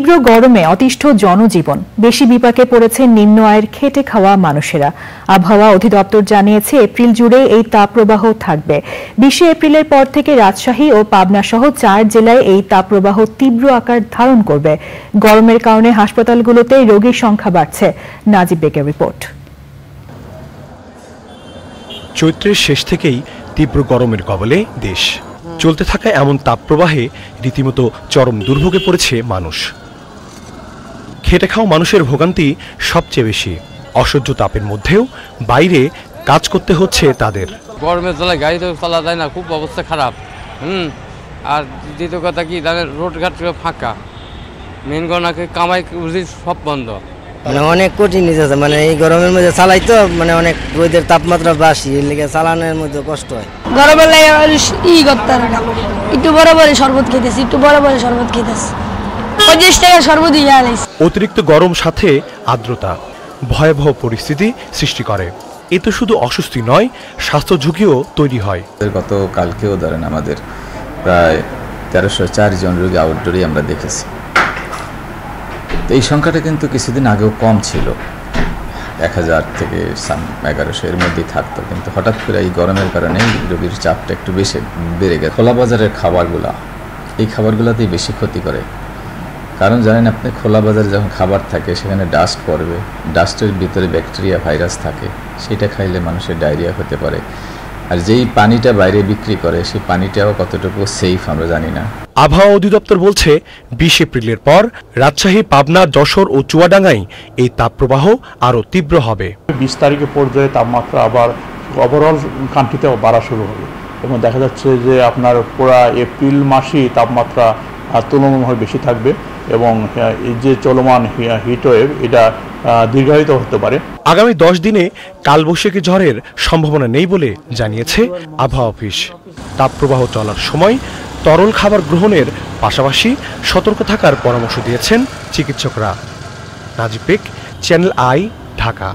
তীব্র গরমে অতিষ্ঠ জনজীবন, বেশি বিপাকে পড়েছে নিম্ন আয়ের খেটে খাওয়া মানুষেরা। আবহাওয়া অধিদপ্তর জানিয়েছে এপ্রিল জুড়ে এই তাপপ্রবাহ থাকবে। 20 এপ্রিলের পর থেকে রাজশাহী ও পাবনা সহ 4 জেলায় এই তাপপ্রবাহ তীব্র আকার ধারণ করবে। গরমের কারণে হাসপাতালগুলোতে রোগীর সংখ্যা বাড়ছে। নাজিব বেগের রিপোর্ট। চৈত্রের শেষ থেকেই তীব্র গরমের কবলে দেশ। চলতে থাকা এমন তাপপ্রবাহে রীতিমতো চরম দুর্ভোগে পড়েছে মানুষ। খেটে খাওয়া মানুষের ভোগান্তি সবচেয়ে বেশি। অসহ্য তাপের মধ্যেও বাইরে কাজ করতে হচ্ছে তাদের। গরমের জ্বালায় গাড়ি তো চলা যায় না, খুব অবস্থা খারাপ। আর দ্বিতীয় কথা কি, রোডঘাট ফাঁকা, মেন গণাকে কামাই সব বন্ধ। অনেক কঠিন আছে, এই গরমের মধ্যে চালাই তো অনেক রোদের তাপমাত্রা বেশি, এর লেগে চালানোর মধ্যে কষ্ট হয়। গরমের লাগে করতে না, একটু বড় বড় শরবত খেতেছি, 25 টাকা শরবত দিয়ে আলাইছি। অতিরিক্ত গরম সাথে আর্দ্রতা ভয়াবহ পরিস্থিতি সৃষ্টি করে। এতে শুধু অস্বস্তি নয়, স্বাস্থ্য ঝুঁকিও তৈরি হয়। গত কালকেও ধরেন আমাদের প্রায় 1304 জন রোগী আউটডোরে আমরা দেখেছি। এই সংখ্যাটা কিন্তু কিছুদিন আগেও কম ছিল, 1000 থেকে 1100 এর মধ্যেই থাকতো, কিন্তু হঠাৎ করে এই গরমের কারণে রোগীর চাপটা একটু বেশি বেড়ে গেছে। খোলা বাজারের এই খাবারগুলোতেই বেশি ক্ষতি করে। কারণ জানেন আপনি, খোলা বাজারে যখন খাবার থাকে সেখানে ডাস্ট পড়বে, ডাস্টের ভিতরে ব্যাকটেরিয়া ভাইরাস থাকে, সেটা খাইলে মানুষের ডায়রিয়া হতে পারে। আর যেই পানিটা বাইরে বিক্রি করে সেই পানিটাও কতটুকু সেফ আমরা জানি না। আবহাওয়া অধিদপ্তর বলছে 20 এপ্রিলের পর রাজশাহী, পাবনা, যশোর ও চুয়াডাঙ্গায় এই তাপপ্রবাহ আরও তীব্র হবে। 20 তারিখের পর্যায়ে তাপমাত্রা আবার ওভারঅল কান্ট্রিতে বাড়া শুরু হবে এবং দেখা যাচ্ছে যে আপনার পুরা এপ্রিল মাসেই তাপমাত্রা তুলনামূলকভাবে বেশি থাকবে এবং এই যে চলমান হিটওয়েভ এটা দীর্ঘায়িত হতে পারে। আগামী 10 দিনে কালবৈশাখী ঝড়ের সম্ভাবনা নেই বলে জানিয়েছে আবহাওয়া অফিস। তাপপ্রবাহ চলার সময় তরল খাবার গ্রহণের পাশাপাশি সতর্ক থাকার পরামর্শ দিয়েছেন চিকিৎসকরা। নাজিব বেগ, চ্যানেল আই, ঢাকা।